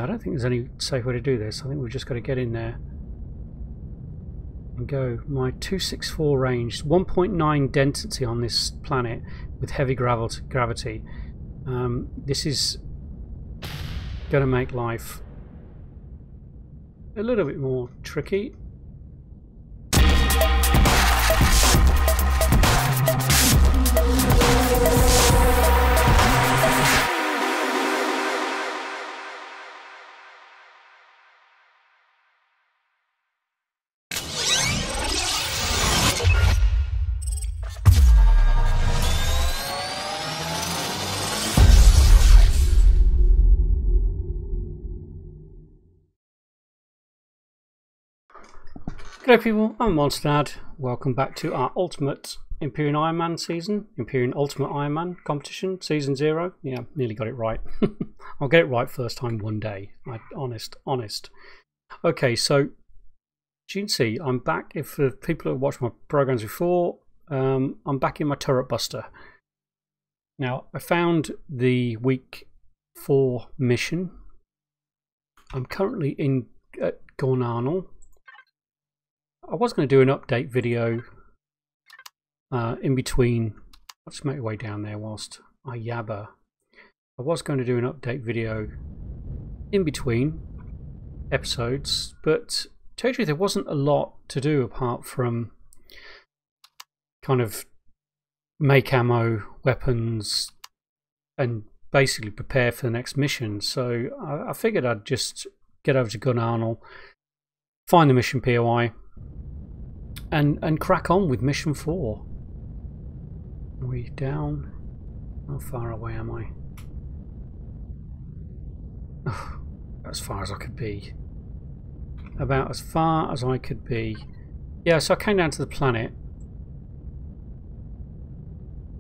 I don't think there's any safe way to do this. I think we've just got to get in there and go. My 264 range, 1.9 density on this planet with heavy gravity. This is going to make life a little bit more tricky. Hello people, I'm McMonsterDad. Welcome back to our ultimate Empyrion Ironman season, Empyrion Ultimate Ironman Competition, Season 0. Yeah, nearly got it right. I'll get it right first time one day. Honest. Okay, so as you can see, I'm back. If people have watched my programs before, I'm back in my turret buster. Now, I found the week 4 mission. I'm currently in Gornarnal. I was going to do an update video in between. Let's make my way down there whilst I yabber. I was going to do an update video in between episodes, but to tell you the truth, there wasn't a lot to do apart from kind of make ammo, weapons, and basically prepare for the next mission. So I figured I'd just get over to Gornarnal, find the mission POI, and crack on with mission 4. Are we down? How far away am I? Oh, as far as I could be. About as far as I could be. Yeah, so I came down to the planet.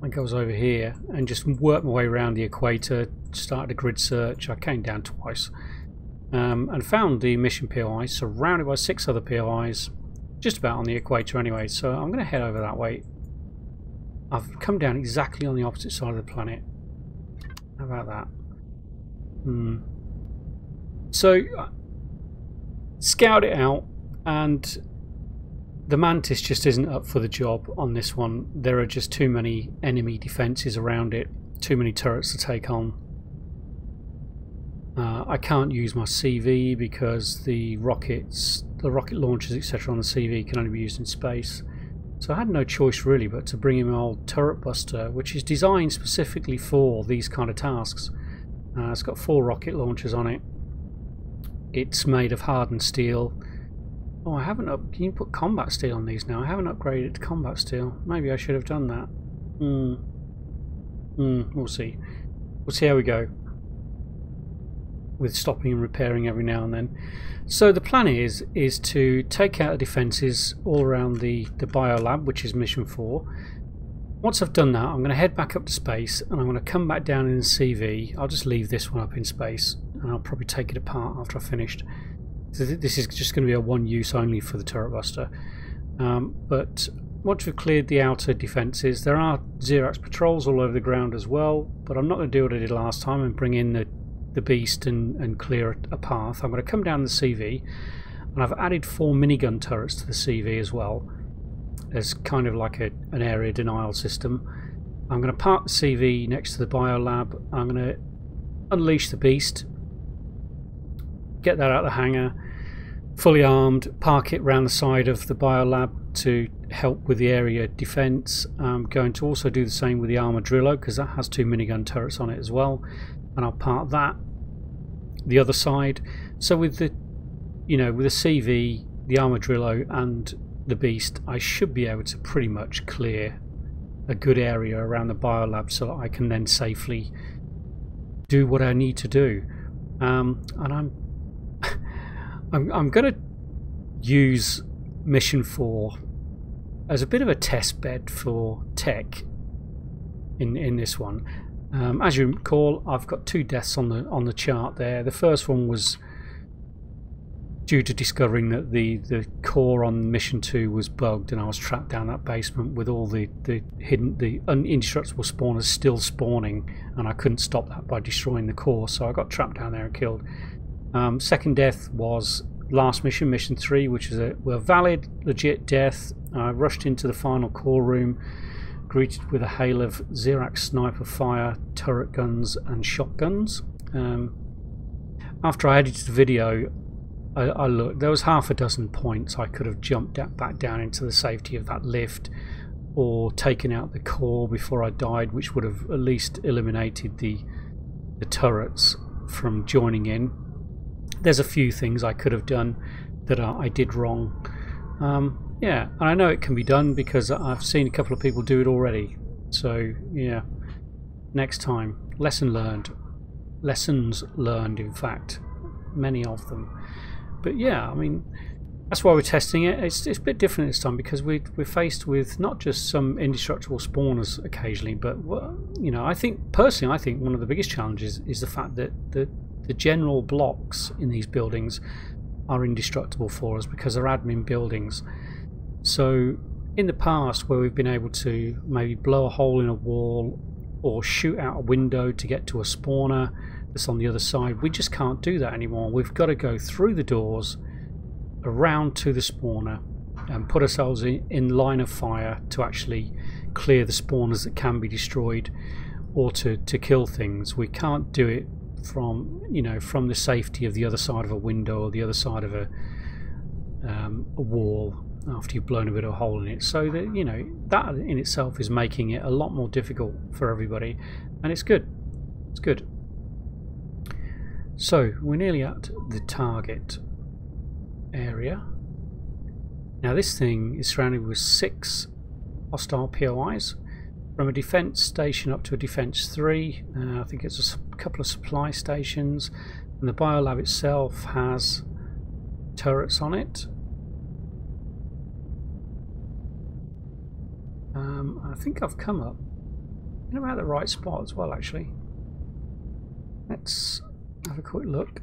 I goes over here and just worked my way around the equator, started a grid search. I came down twice and found the mission POI, surrounded by 6 other POIs. Just about on the equator anyway, so I'm going to head over that way. I've come down exactly on the opposite side of the planet. How about that? So, scout it out, and the Mantis just isn't up for the job on this one. There are just too many enemy defences around it, too many turrets to take on. I can't use my CV because the rocket launchers, etc. on the CV can only be used in space. So I had no choice really but to bring in my old turret buster, which is designed specifically for these kind of tasks. It's got 4 rocket launchers on it. It's made of hardened steel. Oh, I haven't can you put combat steel on these now? I haven't upgraded it to combat steel. Maybe I should have done that. We'll see. We'll see how we go with stopping and repairing every now and then. So the plan is to take out the defences all around the biolab, which is mission 4. Once I've done that, I'm going to head back up to space and I'm going to come back down in the CV. I'll just leave this one up in space and I'll probably take it apart after I've finished. So this is just going to be a one use only for the turret buster. But once we've cleared the outer defences, there are Xerax patrols all over the ground as well, but I'm not going to do what I did last time and bring in the beast and clear a path. I'm going to come down the CV, and I've added 4 minigun turrets to the CV as well as kind of like an area denial system. I'm going to park the CV next to the biolab. I'm going to unleash the beast, get that out of the hangar, fully armed, park it round the side of the biolab to help with the area defense. I'm going to also do the same with the armor driller because that has 2 minigun turrets on it as well, and I'll park that the other side. So with the with the CV, the armadillo and the beast, I should be able to pretty much clear a good area around the biolab so that I can then safely do what I need to do. And I'm going to use mission 4 as a bit of a test bed for tech in this one. As you recall, I've got 2 deaths on the chart there. The first one was due to discovering that the core on mission 2 was bugged, and I was trapped down that basement with all the indestructible spawners still spawning, and I couldn't stop that by destroying the core, so I got trapped down there and killed. Second death was last mission, mission 3, which was a valid, legit death. I rushed into the final core room, greeted with a hail of Xerax sniper fire, turret guns and shotguns. After I edited the video, I looked, there was half a dozen points I could have jumped back down into the safety of that lift, or taken out the core before I died, which would have at least eliminated the turrets from joining in. There's a few things I could have done that I did wrong. Yeah, and I know it can be done because I've seen a couple of people do it already. So yeah, next time, lesson learned. Lessons learned, in fact, many of them. But yeah, I mean, that's why we're testing it. It's a bit different this time because we're faced with not just some indestructible spawners occasionally, but you know, I think personally, I think one of the biggest challenges is the fact that the general blocks in these buildings are indestructible for us because they're admin buildings. So in the past, where we've been able to maybe blow a hole in a wall or shoot out a window to get to a spawner that's on the other side, we just can't do that anymore. We've got to go through the doors, around to the spawner, and put ourselves in line of fire to actually clear the spawners that can be destroyed, or to kill things. We can't do it from, you know, from the safety of the other side of a window or the other side of a wall after you've blown a bit of a hole in it. So that, you know, that in itself is making it a lot more difficult for everybody, and it's good. It's good. So we're nearly at the target area. Now this thing is surrounded with 6 hostile POIs, from a defense station up to a defense 3. I think it's a couple of supply stations, and the biolab itself has turrets on it. I think I've come up in about the right spot as well, actually. Let's have a quick look.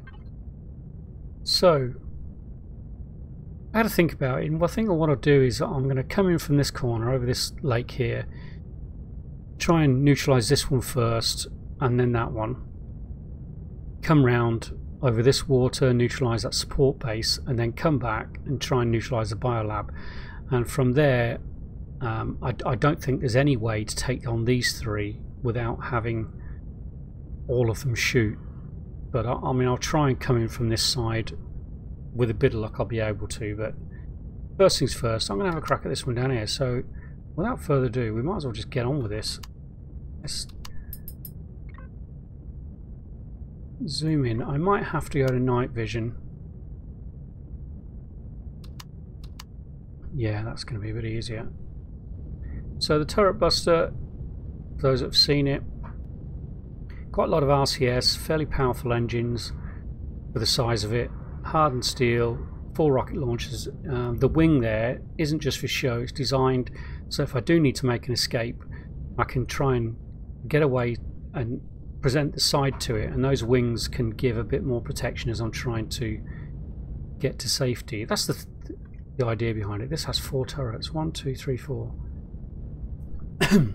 So I had to think about it, and one thing I want to do is I'm going to come in from this corner over this lake here, try and neutralise this one first and then that one, come round over this water, neutralise that support base, and then come back and try and neutralise the biolab. And from there, I don't think there's any way to take on these 3 without having all of them shoot. But I mean, I'll try and come in from this side. With a bit of luck I'll be able to, but first things first, I'm going to have a crack at this one down here. So without further ado, we might as well just get on with this. Let's zoom in. I might have to go to night vision. Yeah, that's going to be a bit easier. So the turret buster, for those that have seen it, quite a lot of RCS, fairly powerful engines for the size of it, hardened steel, 4 rocket launchers. The wing there isn't just for show, it's designed so if I do need to make an escape, I can try and get away and present the side to it, and those wings can give a bit more protection as I'm trying to get to safety. That's the idea behind it. This has 4 turrets, 1, 2, 3, 4.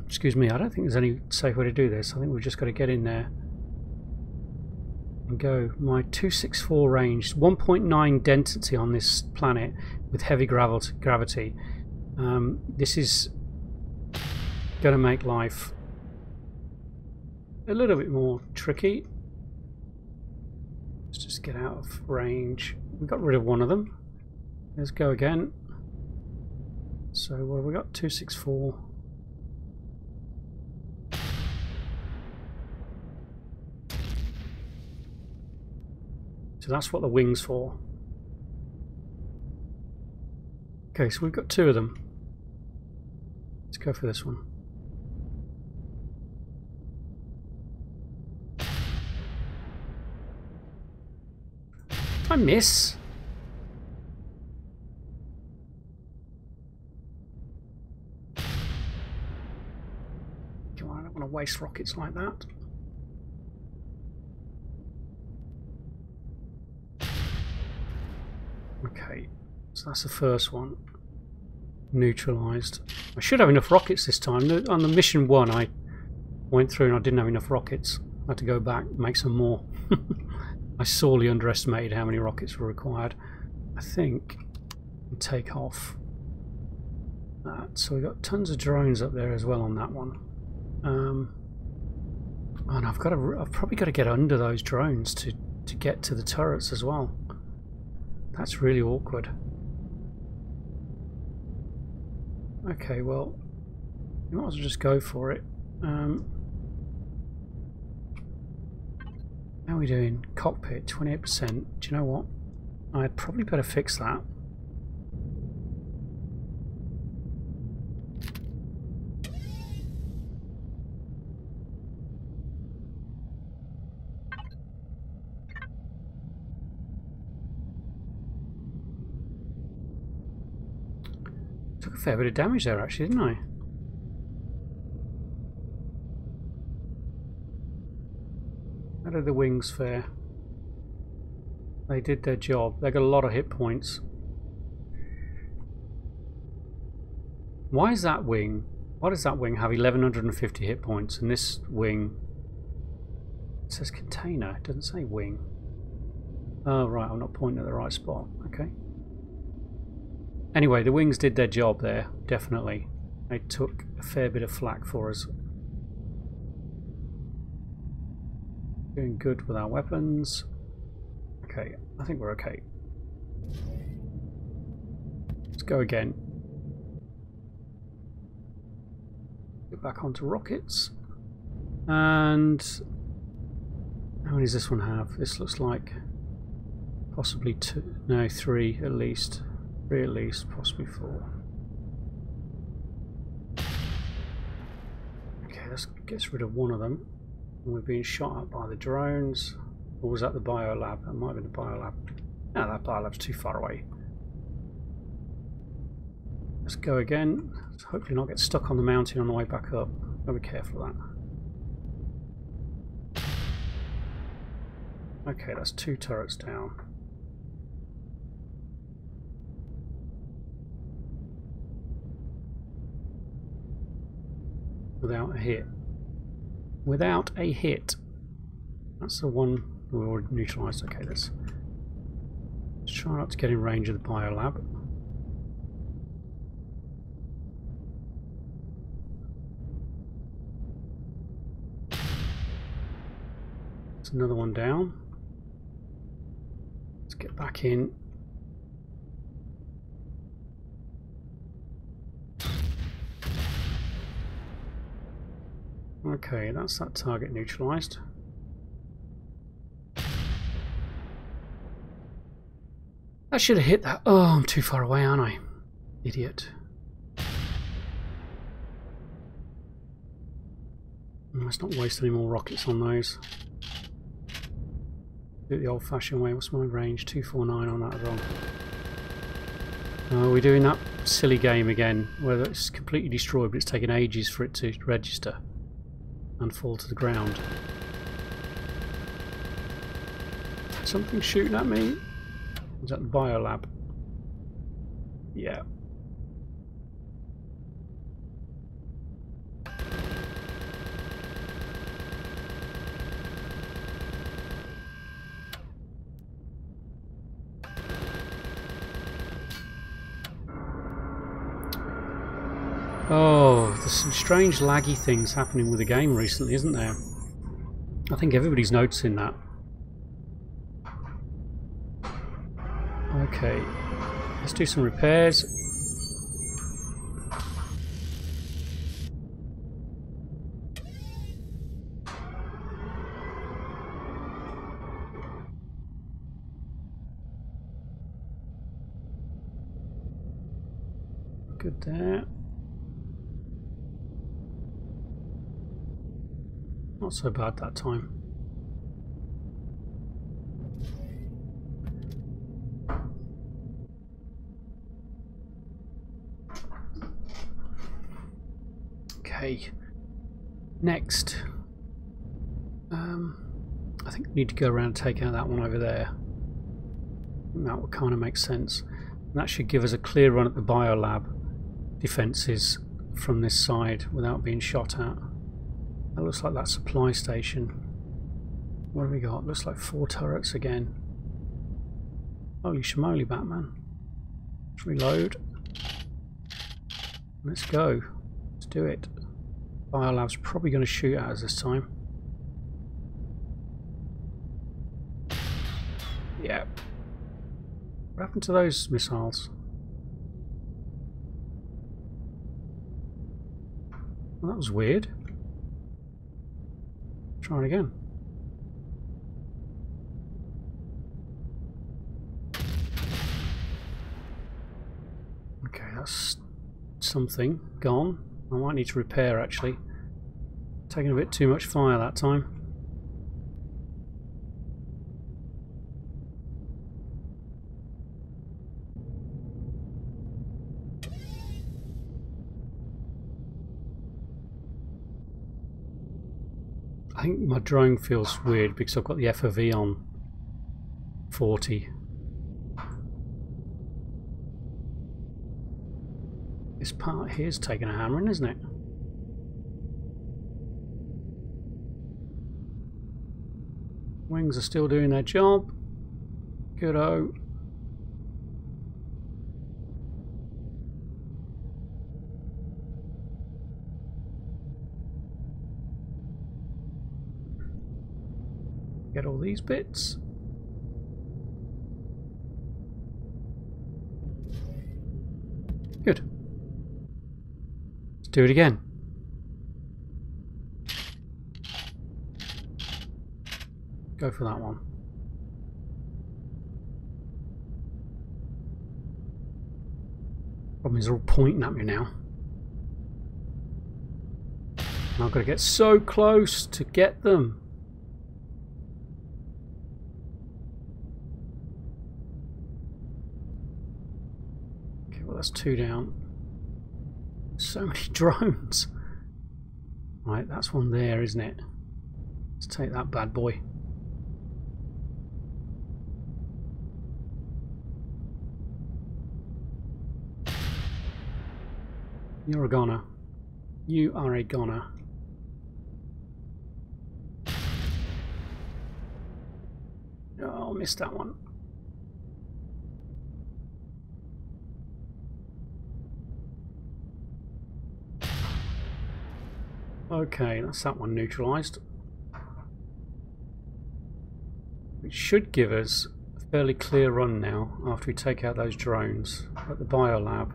Excuse me, I don't think there's any safe way to do this. I think we've just got to get in there and go. My 264 range, 1.9 density on this planet with heavy gravity. This is going to make life a little bit more tricky. Let's just get out of range. We got rid of one of them. Let's go again. So what have we got? 264. So that's what the wing's for. Okay, so we've got 2 of them. Let's go for this one. I miss. Come on, I don't want to waste rockets like that. Okay, so that's the first one. Neutralised. I should have enough rockets this time. On the mission 1 I went through and I didn't have enough rockets. I had to go back, make some more. I sorely underestimated how many rockets were required. I think we take off that. So we've got tons of drones up there as well on that one. And I've probably got to get under those drones to get to the turrets as well. That's really awkward. Okay, well, you might as well just go for it. How are we doing? Cockpit, 28%. Do you know what? I'd probably better fix that. Took a fair bit of damage there actually, didn't I? How did the wings fare? They did their job. They got a lot of hit points. Why is that wing? Why does that wing have 1150 hit points and this wing, it says container, it doesn't say wing. Oh right, I'm not pointing at the right spot. Okay. Anyway, the wings did their job there, definitely. They took a fair bit of flak for us. Doing good with our weapons. Okay, I think we're okay. Let's go again. Get back onto rockets. And how many does this one have? This looks like possibly 2, no, 3 at least. 3 at least, possibly 4. Okay, let's get rid of one of them. We're being shot at by the drones. Or was that the biolab? That might have been the biolab. No, that biolab's too far away. Let's go again. Let's hopefully not get stuck on the mountain on the way back up. Gotta be careful of that. Okay, that's 2 turrets down. Without a hit. Without a hit. That's the one we already neutralised. Okay, let's try not to get in range of the biolab. There's another one down. Let's get back in. Okay, that's that target neutralised. I should have hit that. Oh, I'm too far away, aren't I? Idiot. Let's not waste any more rockets on those. Do it the old-fashioned way. What's my range? 249 on that as well. Oh, we're doing that silly game again, where it's completely destroyed, but it's taken ages for it to register and fall to the ground. Something shooting at me. Is that the biolab? Yeah. Oh, there's some strange laggy things happening with the game recently, isn't there? I think everybody's noticing that. Okay, let's do some repairs. Good there. Not so bad that time. Okay, next, I think we need to go around and take out that one over there. That would kind of make sense. And that should give us a clear run at the biolab defences from this side without being shot at. That looks like that supply station. What have we got? Looks like 4 turrets again. Holy schmoly, Batman. Let's reload. Let's go. Let's do it. Biolab's probably going to shoot at us this time. Yeah. What happened to those missiles? Well, that was weird. Try it again. Okay, that's something gone. I might need to repair actually. Taking a bit too much fire that time. I think my drone feels weird because I've got the FOV on 40. This part here's taking a hammering, isn't it? Wings are still doing their job. Good-o. Get all these bits. Good. Let's do it again. Go for that one. Problem is they're all pointing at me now. And I've got to get so close to get them. That's 2 down. So many drones. Right, that's one there, isn't it? Let's take that bad boy. You're a goner. You are a goner. Oh, missed that one. Okay, that's that one neutralised. It should give us a fairly clear run now after we take out those drones at the biolab.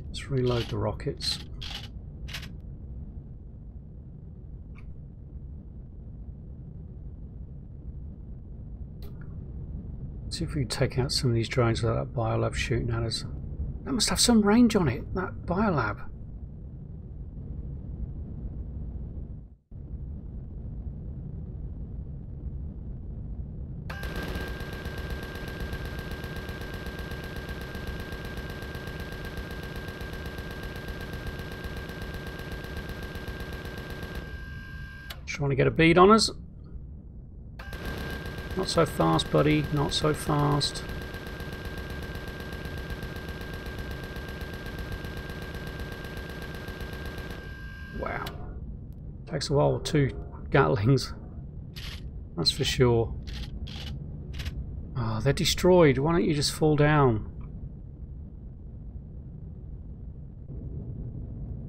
Let's reload the rockets. See if we can take out some of these drones without that biolab shooting at us. That must have some range on it, that biolab. Trying to get a bead on us. Not so fast, buddy. Not so fast. Wow. Takes a while with 2 Gatlings. That's for sure. Oh, they're destroyed. Why don't you just fall down?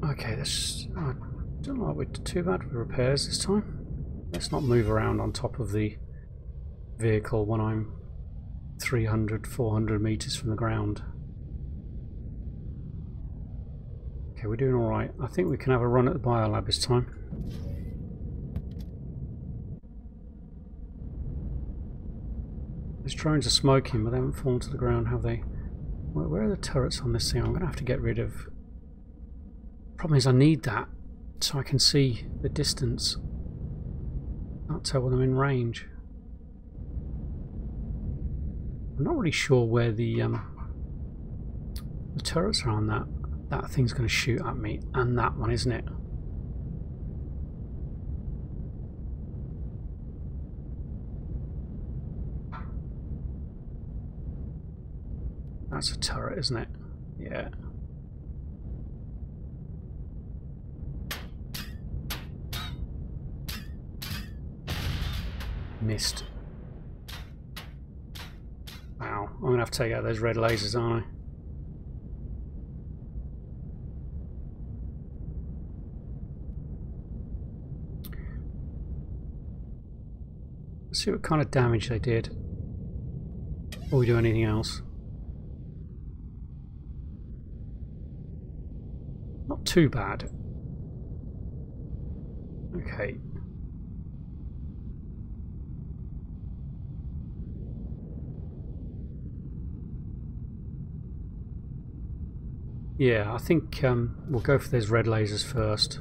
Okay, this... I don't know, we're too bad for repairs this time. Let's not move around on top of the vehicle when I'm 300, 400 meters from the ground. Okay, we're doing alright. I think we can have a run at the biolab this time. These drones are smoking, but they haven't fallen to the ground, have they? Where are the turrets on this thing? I'm going to have to get rid of... Problem is I need that so I can see the distance. Can't tell when I'm in range. I'm not really sure where the turrets are on that. That thing's going to shoot at me, and that one, isn't it? That's a turret, isn't it? Yeah. missed. Wow, I'm going to have to take out those red lasers, aren't I? Let's see what kind of damage they did. Before we do anything else. Not too bad. Okay. Yeah, I think we'll go for those red lasers first.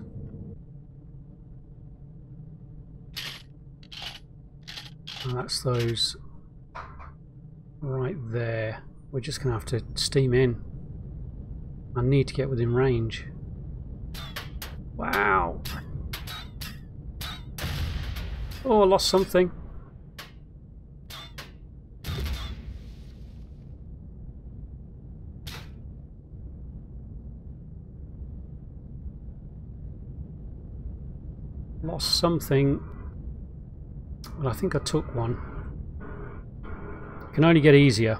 And that's those right there. We're just going to have to steam in. I need to get within range. Wow! Oh, I lost something. Lost something. Well, I think I took one. Can only get easier.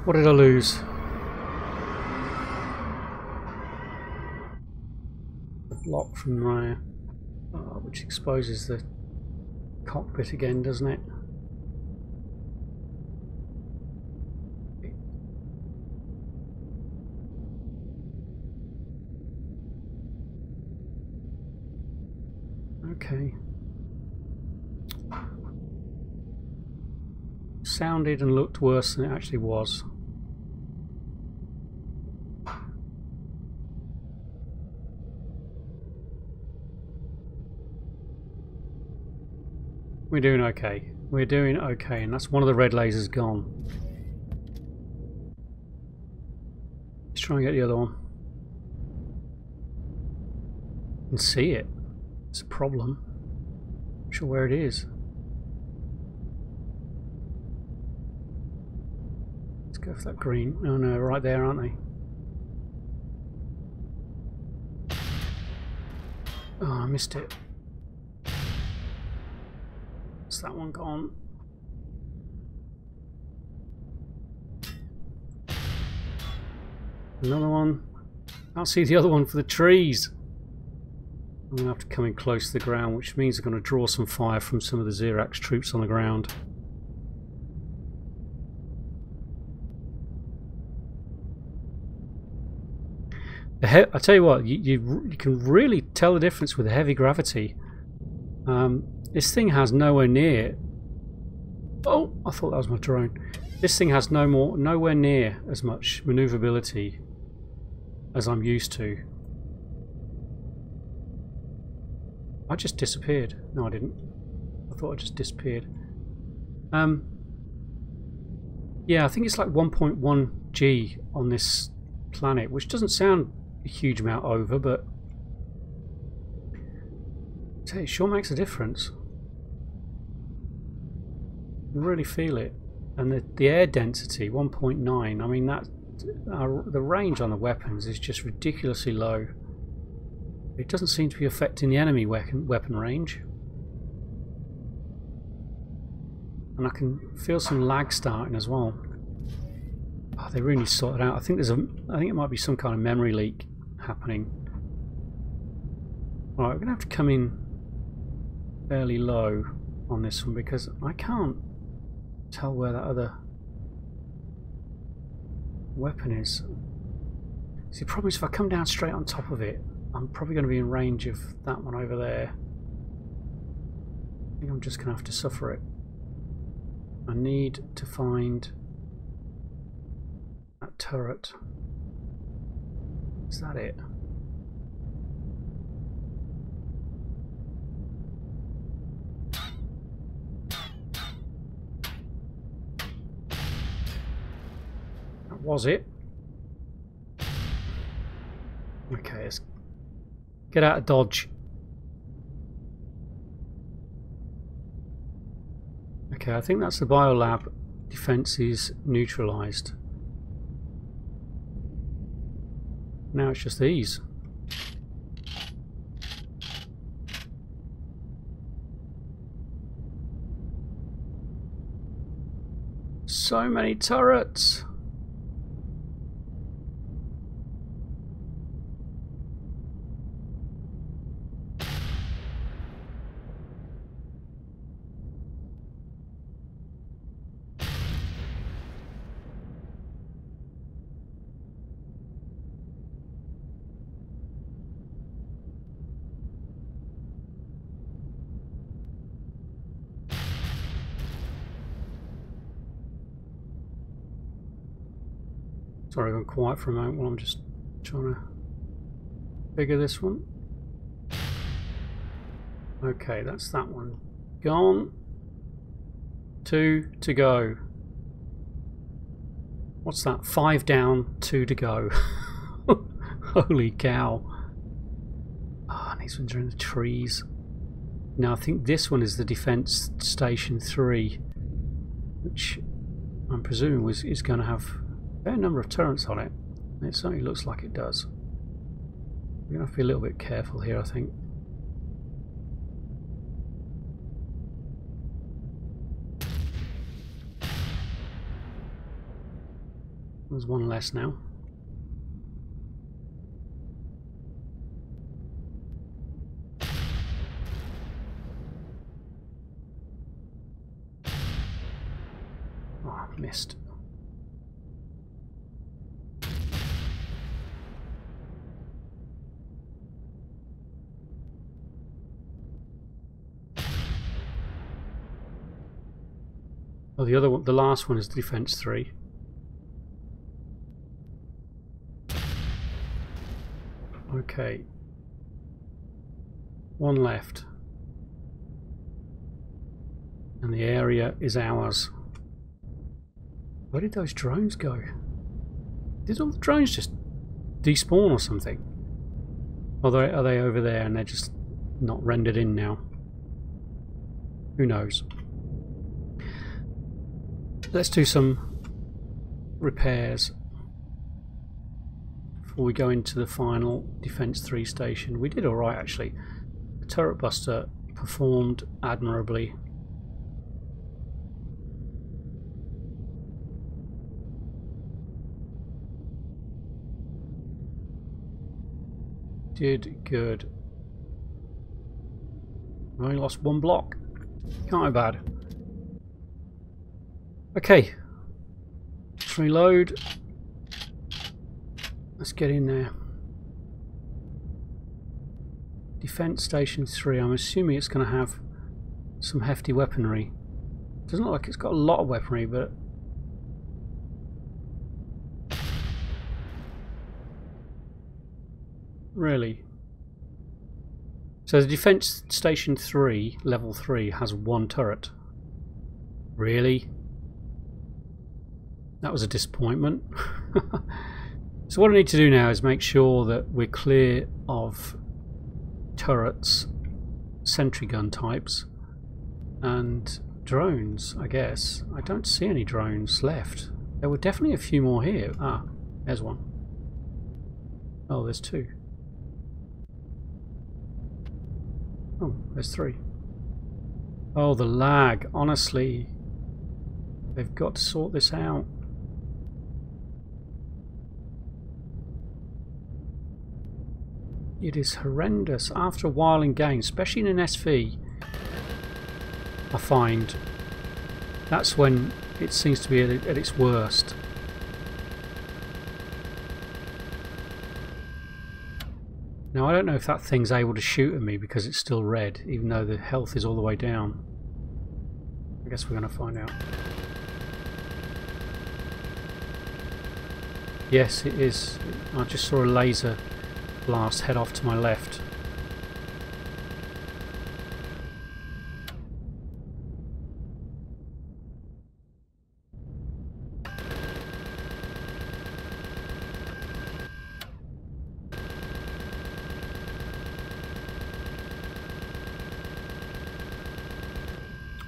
What did I lose? The block from there, which exposes the cockpit again, doesn't it? Okay. Sounded and looked worse than it actually was. We're doing okay. We're doing okay, and that's one of the red lasers gone. Let's try and get the other one. And see it. It's a problem. Not sure where it is. Let's go for that green. Oh no, right there, aren't they? Oh, I missed it. Is that one gone? Another one. Can't see the other one for the trees. I'm going to have to come in close to the ground, which means I'm going to draw some fire from some of the Xerax troops on the ground. I tell you what, you can really tell the difference with the heavy gravity. This thing has nowhere near... Oh, I thought that was my drone. This thing has nowhere near as much maneuverability as I'm used to. I just disappeared. No, I didn't. I thought I just disappeared. Yeah, I think it's like 1.1 G on this planet, which doesn't sound a huge amount over, but it sure makes a difference. You really feel it. And the air density, 1.9. I mean, the range on the weapons is just ridiculously low. It doesn't seem to be affecting the enemy weapon range. And I can feel some lag starting as well. Oh, they really sorted out. I think it might be some kind of memory leak happening. Alright, we're gonna have to come in fairly low on this one because I can't tell where that other weapon is. See, the problem is if I come down straight on top of it, I'm probably going to be in range of that one over there. I think I'm just going to have to suffer it. I need to find that turret. Is that it? That was it. Okay, let's get out of dodge. Okay, I think that's the biolab. Defense is neutralized. Now it's just these. So many turrets. Sorry, I'm quiet for a moment while I'm just trying to figure this one. Okay, that's that one. Gone. 2 to go. What's that? 5 down, 2 to go. Holy cow. Oh, and these ones are in the trees. Now I think this one is the defense station 3, which I'm presuming is going to have a fair number of turrets on it. It certainly looks like it does. We're going to have to be a little bit careful here, I think. There's one less now. Oh, missed. Oh, the other one, the last one is defense 3. Okay. One left. And the area is ours. Where did those drones go? Did all the drones just despawn or something? Or are they over there and they're just not rendered in now? Who knows? Let's do some repairs before we go into the final Defence 3 station. We did alright actually. The turret buster performed admirably. Did good. I only lost 1 block. Can't be bad. Okay. Let's reload. Let's get in there. Defence Station 3. I'm assuming it's going to have some hefty weaponry. Doesn't look like it's got a lot of weaponry, but really. So the Defence Station 3, level 3, has 1 turret. Really? That was a disappointment. So what I need to do now is make sure that we're clear of turrets, sentry gun types, and drones, I guess. I don't see any drones left. There were definitely a few more here. Ah, there's one. Oh, there's 2. Oh, there's 3. Oh, the lag. Honestly, they've got to sort this out. It is horrendous. After a while in games, especially in an SV, I find that's when it seems to be at its worst. Now I don't know if that thing's able to shoot at me because it's still red, even though the health is all the way down. I guess we're going to find out. Yes, it is. I just saw a laser blast head off to my left.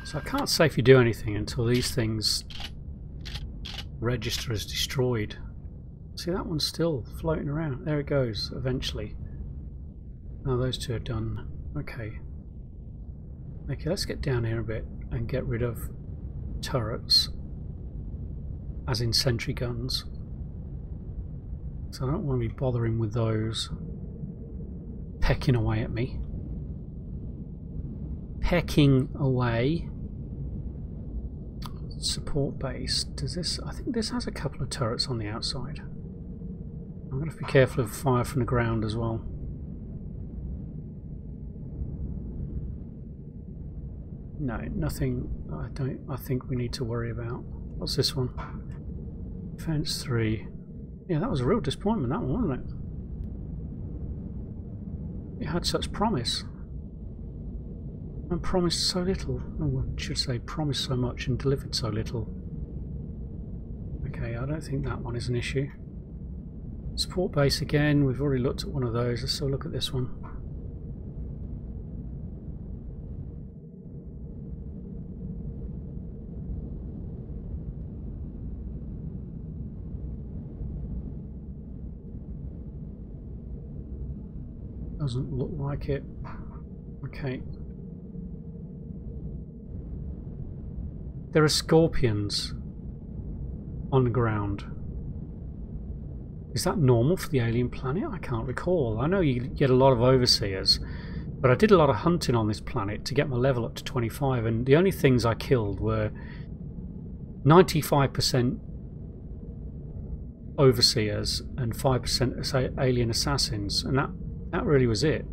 So I can't safely do anything until these things register as destroyed. See, that one's still floating around. There it goes, eventually. Oh, those 2 are done. Okay. Okay, let's get down here a bit and get rid of turrets. as in sentry guns. So I don't want to be bothering with those pecking away at me. Pecking away. Support base. Does this? I think this has a couple of turrets on the outside. I'm going to be careful of fire from the ground as well. No, nothing. I think we need to worry about. What's this one? Fence 3. Yeah, that was a real disappointment, that one, wasn't it? It had such promise. And promised so little. Oh, I should say promised so much and delivered so little. Okay, I don't think that one is an issue. Support base again, we've already looked at one of those. Let's still look at this one. Doesn't look like it. Okay. There are scorpions on the ground. Is that normal for the alien planet? I can't recall. I know you get a lot of overseers, but I did a lot of hunting on this planet to get my level up to 25, and the only things I killed were 95% overseers and 5% alien assassins, and that really was it.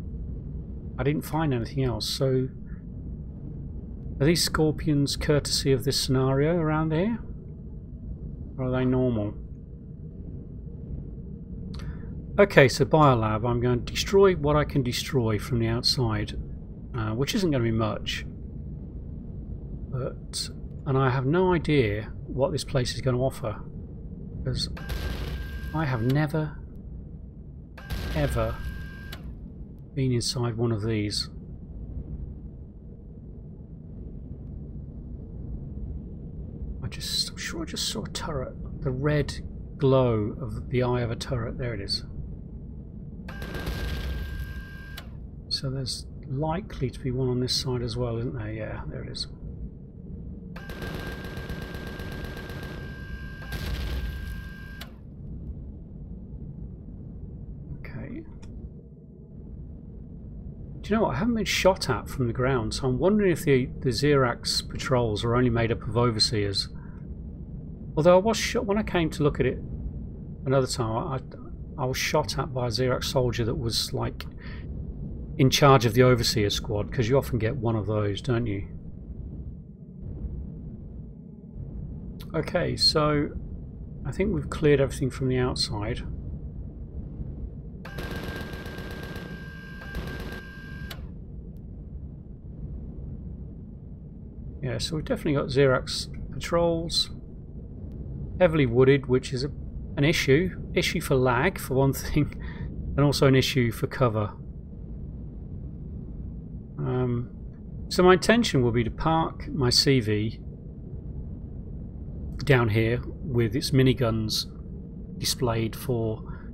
I didn't find anything else. So are these scorpions courtesy of this scenario around here, or are they normal? Okay, so biolab, I'm going to destroy what I can destroy from the outside, which isn't going to be much. And I have no idea what this place is going to offer, because I have never, ever been inside one of these. I'm sure I just saw a turret. The red glow of the eye of a turret. There it is. So there's likely to be one on this side as well, isn't there? Yeah, there it is. Okay. Do you know what? I haven't been shot at from the ground, so I'm wondering if the XXCallousXx patrols are only made up of overseers. Although I was shot when I came to look at it another time. I was shot at by a XXCallousXx soldier that was like in charge of the overseer squad, because you often get one of those, don't you? Okay, so I think we've cleared everything from the outside. Yeah, so we've definitely got XXCallousXx patrols. Heavily wooded, which is an issue. Issue for lag, for one thing, and also an issue for cover. So my intention will be to park my CV down here with its miniguns displayed for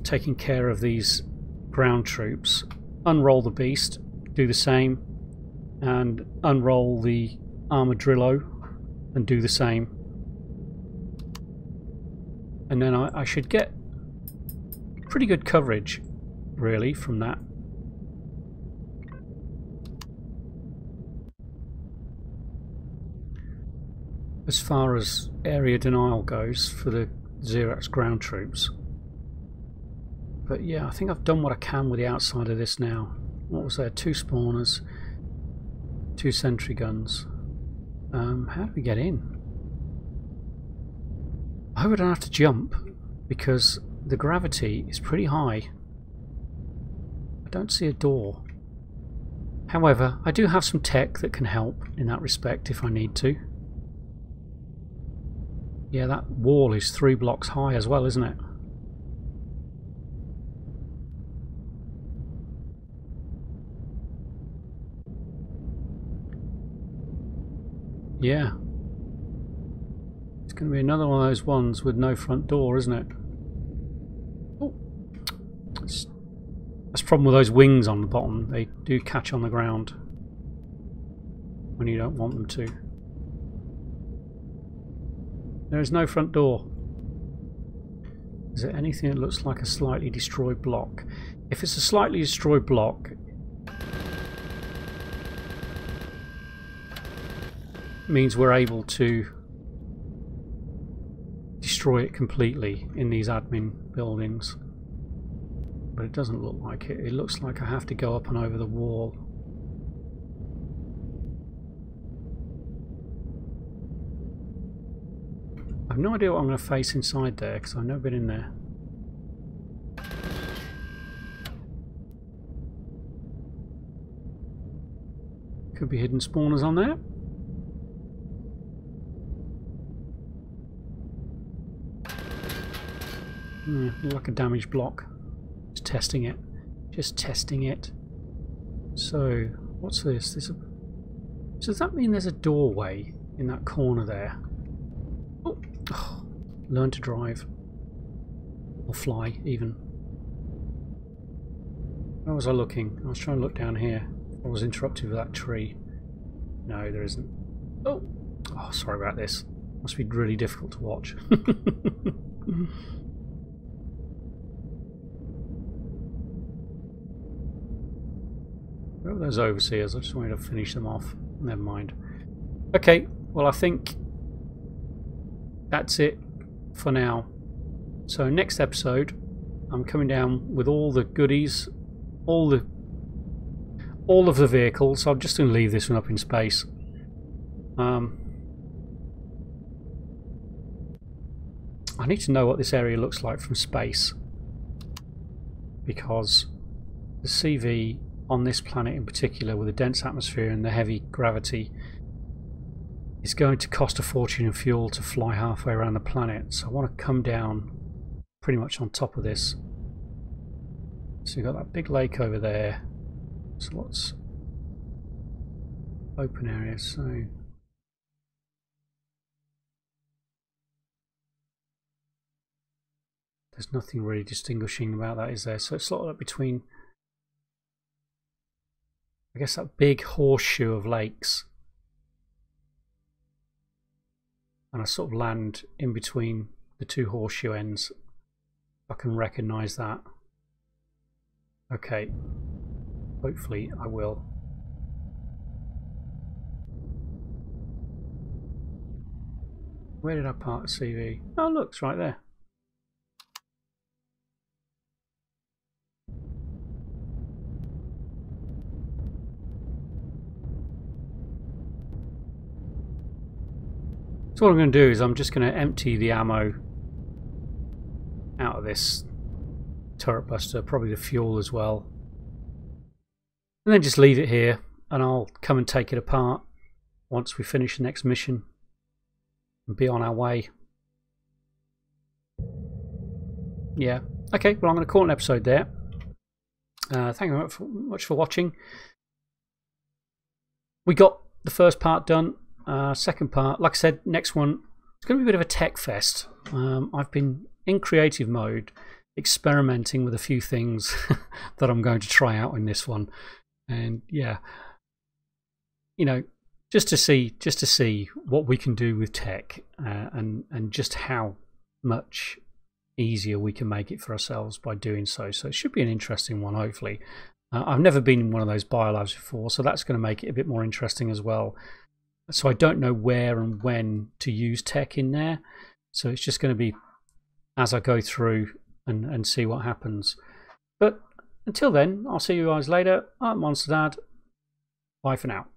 taking care of these ground troops. Unroll the beast, do the same, and unroll the armadillo and do the same. And then I should get pretty good coverage, really, from that. As far as area denial goes for the XXCallousXx ground troops. But yeah, I think I've done what I can with the outside of this now. What was there? 2 spawners, 2 sentry guns. How do we get in? I hope I don't have to jump, because the gravity is pretty high. I don't see a door. However, I do have some tech that can help in that respect if I need to. Yeah, that wall is 3 blocks high as well, isn't it? Yeah. It's going to be another one of those ones with no front door, isn't it? Oh. That's the problem with those wings on the bottom. They do catch on the ground when you don't want them to. There is no front door. Is there anything that looks like a slightly destroyed block? If it's a slightly destroyed block, it means we're able to destroy it completely in these admin buildings. But it doesn't look like it. It looks like I have to go up and over the wall. I have no idea what I'm going to face inside there because I've never been in there. Could be hidden spawners on there. Like a damaged block. Just testing it. Just testing it. So, what's this? So does that mean there's a doorway in that corner there? Oh, learn to drive. Or fly, even. Where was I looking? I was trying to look down here. I was interrupted with that tree. No, there isn't. Oh, sorry about this. Must be really difficult to watch. Where are those overseers? I just wanted to finish them off. Never mind. Okay, well I think that's it for now. So next episode, I'm coming down with all the goodies, all of the vehicles. I'm just going to leave this one up in space. I need to know what this area looks like from space, because the CV on this planet in particular, with the dense atmosphere and the heavy gravity, is going to cost a fortune in fuel to fly halfway around the planet. So I want to come down pretty much on top of this. So you've got that big lake over there. So lots open areas. So there's nothing really distinguishing about that, is there? So it's sort of like between, I guess, that big horseshoe of lakes, and I sort of land in between the two horseshoe ends. I can recognise that. Okay, hopefully I will. Where did I park the CV? Oh look, it's right there. So what I'm going to do is I'm just going to empty the ammo out of this turret buster, probably the fuel as well, and then just leave it here, and I'll come and take it apart once we finish the next mission and be on our way. Yeah, okay, well I'm going to call an episode there. Thank you much for watching. We got the first part done. Second part, like I said, next one, it's going to be a bit of a tech fest. I've been in creative mode, experimenting with a few things that I'm going to try out in this one, and yeah, you know, just to see what we can do with tech, and just how much easier we can make it for ourselves by doing so. So it should be an interesting one, hopefully. I've never been in one of those biolabs before, so that's going to make it a bit more interesting as well. So I don't know where and when to use tech in there. So it's just going to be as I go through and see what happens. But until then, I'll see you guys later. I'm McMonsterDad. Bye for now.